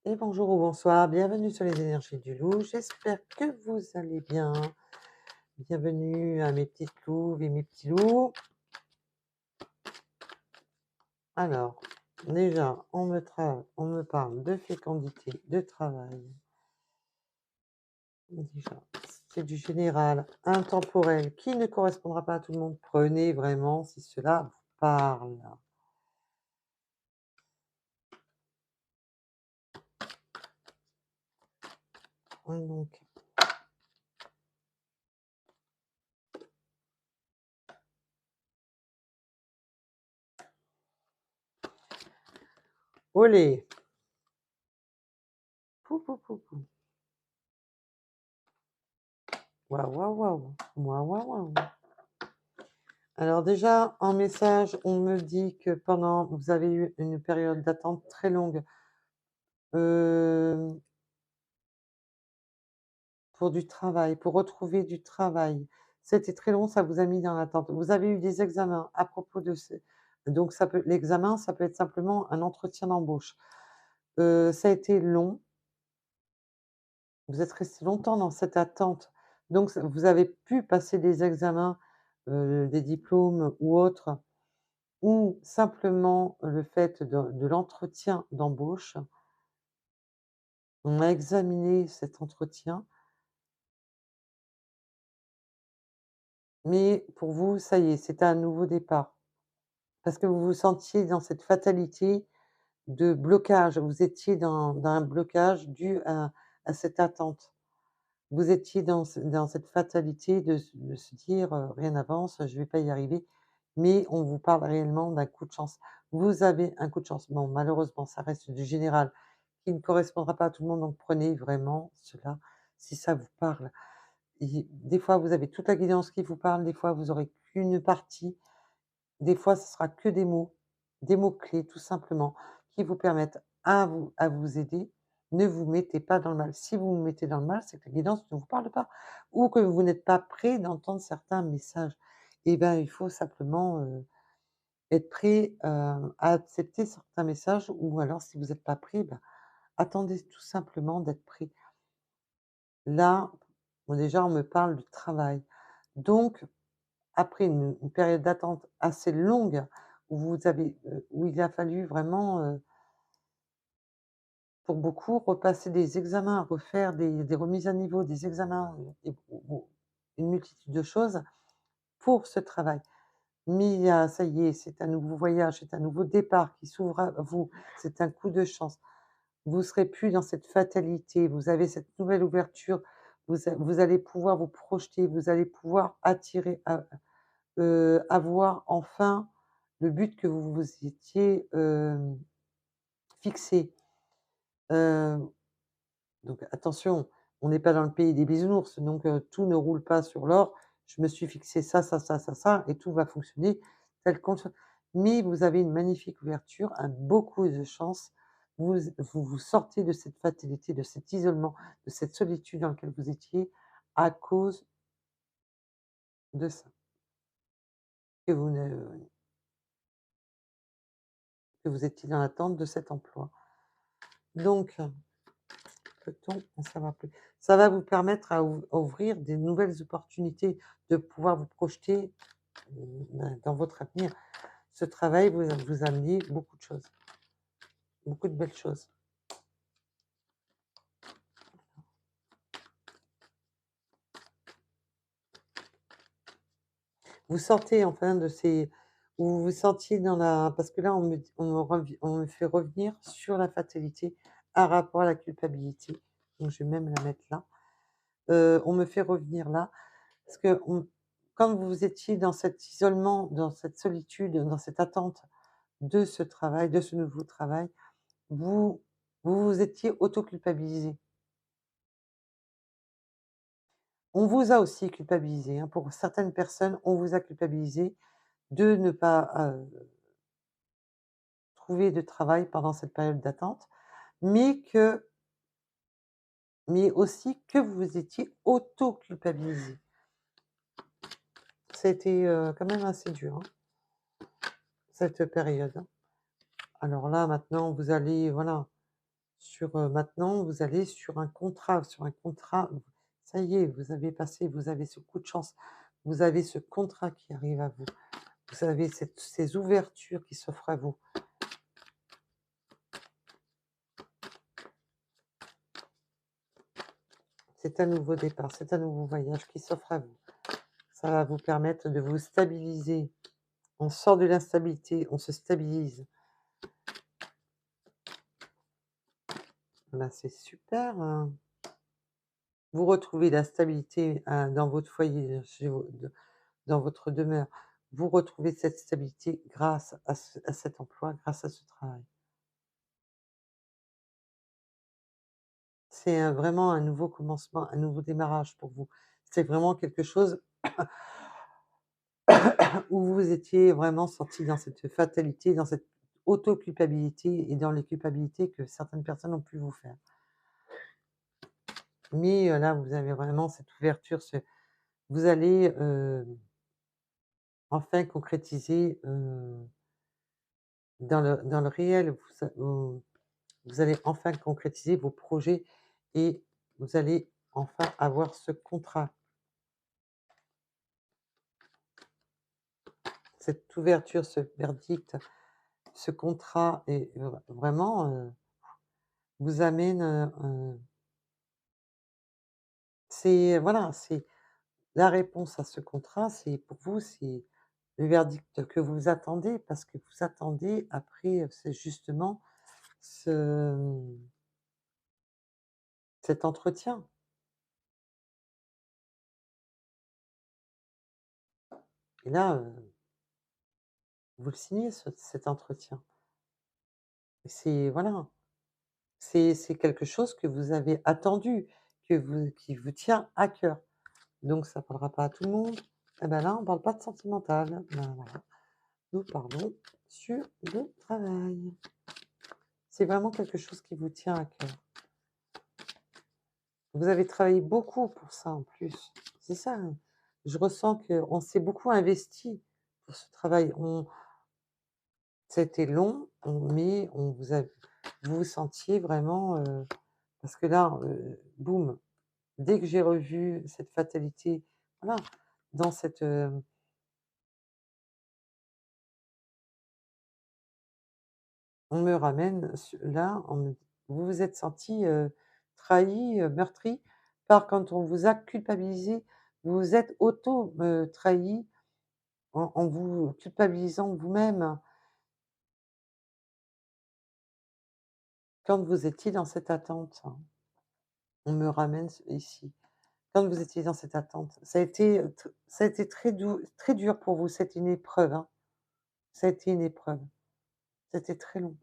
Et bonjour ou bonsoir, bienvenue sur les énergies du loup. J'espère que vous allez bien. Bienvenue à mes petites louves et mes petits loups. Alors, déjà, on me parle de fécondité, de travail. Déjà, c'est du général, intemporel, qui ne correspondra pas à tout le monde. Prenez vraiment si cela vous parle. Donc, olé. Pou, pou, pou, pou. Waouh, waouh, waouh. Waouh, waouh, waouh. Alors déjà, en message, on me dit que pendant vous avez eu une période d'attente très longue, hem, pour du travail, pour retrouver du travail. C'était très long, ça vous a mis dans l'attente. Vous avez eu des examens à propos de ce donc l'examen, ça peut être simplement un entretien d'embauche. Ça a été long, vous êtes resté longtemps dans cette attente, donc vous avez pu passer des examens, des diplômes ou autres, ou simplement le fait de l'entretien d'embauche. On a examiné cet entretien, mais pour vous, ça y est, c'était un nouveau départ. Parce que vous vous sentiez dans cette fatalité de blocage. Vous étiez dans un blocage dû à cette attente. Vous étiez dans cette fatalité de se dire, «Rien n'avance, je ne vais pas y arriver», mais on vous parle réellement d'un coup de chance. Vous avez un coup de chance. Bon, malheureusement, ça reste du général qui ne correspondra pas à tout le monde, donc prenez vraiment cela si ça vous parle. Et des fois, vous avez toute la guidance qui vous parle, des fois, vous aurez qu'une partie, des fois, ce sera que des mots-clés tout simplement, qui vous permettent à vous aider. Ne vous mettez pas dans le mal. Si vous vous mettez dans le mal, c'est que la guidance ne vous parle pas ou que vous n'êtes pas prêt d'entendre certains messages. Et ben, il faut simplement, être prêt, à accepter certains messages ou alors si vous n'êtes pas prêt, bah, attendez tout simplement d'être prêt. Là, bon déjà, on me parle du travail. Donc, après une période d'attente assez longue où vous avez, où il a fallu vraiment, pour beaucoup, repasser des examens, refaire des remises à niveau, des examens, et ou une multitude de choses pour ce travail. Mais il y a ça y est, c'est un nouveau voyage, c'est un nouveau départ qui s'ouvre à vous, c'est un coup de chance. Vous serez plus dans cette fatalité, vous avez cette nouvelle ouverture, vous allez pouvoir vous projeter, vous allez pouvoir attirer à avoir enfin le but que vous vous étiez, fixé. Heu, donc attention, on n'est pas dans le pays des bisounours, donc tout ne roule pas sur l'or. Je me suis fixé ça, ça, ça, ça, ça et tout va fonctionner tel qu'on le souhaite. Mais vous avez une magnifique ouverture, un beau coup de chance. Vous sortez de cette fatalité, de cet isolement, de cette solitude dans laquelle vous étiez à cause de ça, que vous ne que vous étiez dans l'attente de cet emploi. Donc peut-on en savoir plus? Ça va vous permettre à ouvrir des nouvelles opportunités, de pouvoir vous projeter, dans votre avenir. Ce travail vous amener beaucoup de choses, beaucoup de belles choses. Vous sortez enfin de ces où vous vous sentiez dans la parce que là on me fait revenir sur la fatalité, un rapport à la culpabilité, donc je vais même la mettre là. On me fait revenir là, parce que quand vous étiez dans cet isolement, dans cette solitude, dans cette attente de ce travail, de ce nouveau travail, vous vous étiez auto-culpabilisé. On vous a aussi culpabilisé, hein, pour certaines personnes, on vous a culpabilisé de ne pas, trouver de travail pendant cette période d'attente, mais que mais aussi que vous étiez auto-culpabilisé. Ça a été, quand même assez dur, hein, cette période, hein. Alors là, maintenant, vous allez voilà, maintenant vous allez sur un contrat, ça y est, vous avez passé, vous avez ce coup de chance, vous avez ce contrat qui arrive à vous, vous avez ces ouvertures qui s'offrent à vous. C'est un nouveau départ, c'est un nouveau voyage qui s'offre à vous. Ça va vous permettre de vous stabiliser. On sort de l'instabilité, on se stabilise. Bah, c'est super, hein. Vous retrouvez la stabilité, dans votre foyer, chez vous, dans votre demeure. Vous retrouvez cette stabilité grâce à cet emploi, grâce à ce travail. C'est vraiment un nouveau commencement, un nouveau démarrage pour vous. C'est vraiment quelque chose où vous étiez vraiment sorti dans cette fatalité, dans cette auto-culpabilité et dans les culpabilités que certaines personnes ont pu vous faire. Mais là, vous avez vraiment cette ouverture, vous allez, enfin concrétiser, dans le réel, vous allez enfin concrétiser vos projets et vous allez enfin avoir ce contrat, cette ouverture, ce verdict, ce contrat et vraiment, vous amène, c'est voilà, c'est la réponse à ce contrat, c'est pour vous, c'est le verdict que vous attendez parce que vous attendez après, c'est justement ce, cet entretien et là, vous le signez cet entretien et c'est voilà, c'est quelque chose que vous avez attendu, qui vous tient à cœur. Donc ça parlera pas à tout le monde. Et ben là, on parle pas de sentimental. Ben voilà, nous parlons sur le travail. C'est vraiment quelque chose qui vous tient à cœur. Vous avez travaillé beaucoup pour ça en plus. C'est ça, hein. Je ressens qu'on s'est beaucoup investi pour ce travail. Ça a été long, mais on vous vous sentiez vraiment, parce que là, boum, dès que j'ai revu cette fatalité, voilà, dans cette, on me ramène là, vous vous êtes senti, trahi, meurtri par quand on vous a culpabilisé, vous vous êtes auto, trahi en vous culpabilisant vous-même quand vous étiez dans cette attente. On me ramène ici. Quand vous étiez dans cette attente, ça a été très dur pour vous, c'est une épreuve, hein. Ça a été une épreuve. C'était très long.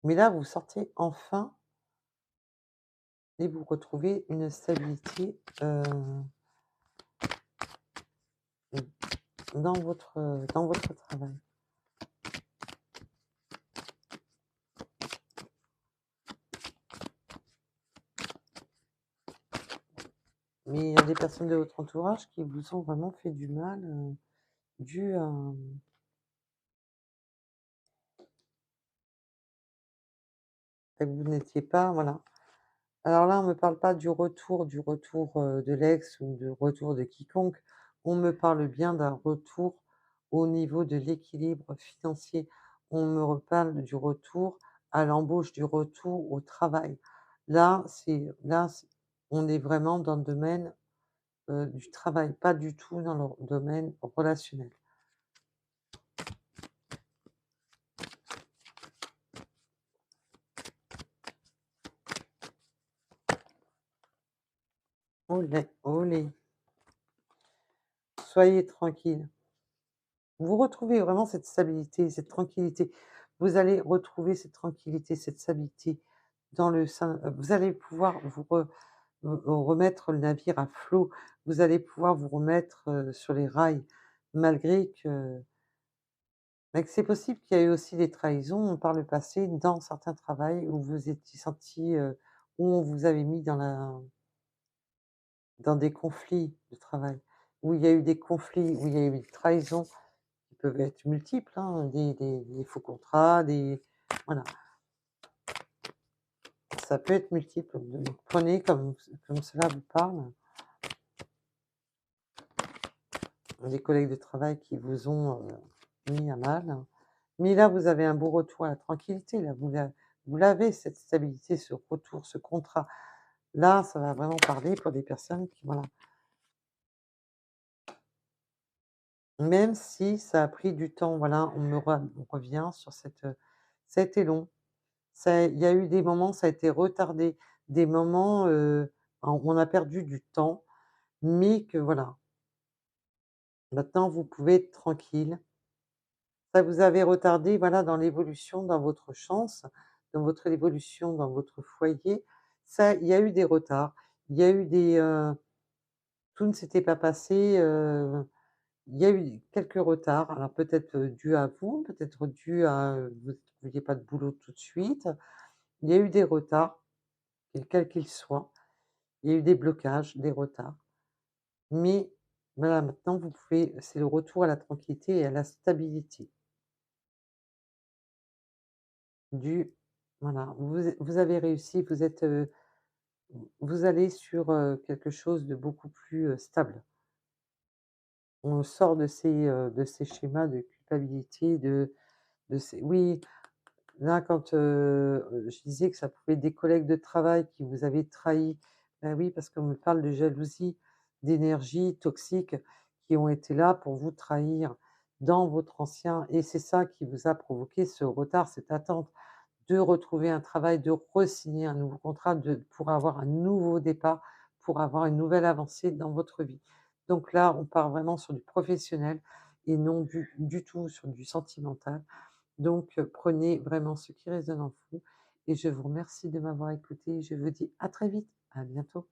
Mais là, vous sortez enfin et vous retrouvez une stabilité, dans votre travail. Mais il y a des personnes de votre entourage qui vous ont vraiment fait du mal, dû à que vous n'étiez pas voilà. Alors là, on ne me parle pas du retour, de l'ex ou de retour de quiconque. On me parle bien d'un retour au niveau de l'équilibre financier. On me reparle du retour à l'embauche, du retour au travail. Là, on est vraiment dans le domaine, du travail, pas du tout dans le domaine relationnel. Olé, olé, soyez tranquille. Vous retrouvez vraiment cette stabilité, cette tranquillité. Vous allez retrouver cette tranquillité, cette stabilité dans le sein, vous allez pouvoir remettre le navire à flot. Vous allez pouvoir vous remettre, sur les rails malgré que c'est possible qu'il y ait eu aussi des trahisons par le passé dans certains travails où vous étiez senti, où on vous avait mis dans des conflits de travail, où il y a eu des conflits, où il y a eu des trahisons qui peuvent être multiples, hein, des faux contrats, des voilà. ça peut être multiple, donc prenez comme cela vous parle, des collègues de travail qui vous ont, mis à mal. Mais là, vous avez un beau retour à la tranquillité, là, vous l'avez cette stabilité, ce retour, ce contrat. Là, ça va vraiment parler pour des personnes qui voilà, même si ça a pris du temps, voilà, on revient sur ça a été long. Ça il y a eu des moments, ça a été retardé, des moments, où on a perdu du temps, mais que voilà, maintenant vous pouvez être tranquille. Ça vous avait retardé, voilà, dans l'évolution, dans votre chance, dans votre évolution, dans votre foyer. Ça, il y a eu des retards, il y a eu tout ne s'était pas passé, il y a eu quelques retards, alors peut-être, dus à vous, peut-être dus à, vous ne trouviez pas de boulot tout de suite. Il y a eu des retards, quels qu'ils soient. Il y a eu des blocages, des retards, mais voilà, maintenant vous pouvez c'est le retour à la tranquillité et à la stabilité. Du voilà, vous avez réussi, vous allez sur, quelque chose de beaucoup plus, stable. On sort de ces schémas de culpabilité, de ces oui, là, quand, je disais que ça pouvait être des collègues de travail qui vous avaient trahi, bah, oui, parce qu'on me parle de jalousie, d'énergie toxique qui ont été là pour vous trahir dans votre ancien et c'est ça qui vous a provoqué ce retard, cette attente de retrouver un travail, de re-signer un nouveau contrat, pour avoir un nouveau départ, pour avoir une nouvelle avancée dans votre vie. Donc là, on part vraiment sur du professionnel et non du tout sur du sentimental. Donc, prenez vraiment ce qui résonne en vous et je vous remercie de m'avoir écouté. Je vous dis à très vite, à bientôt.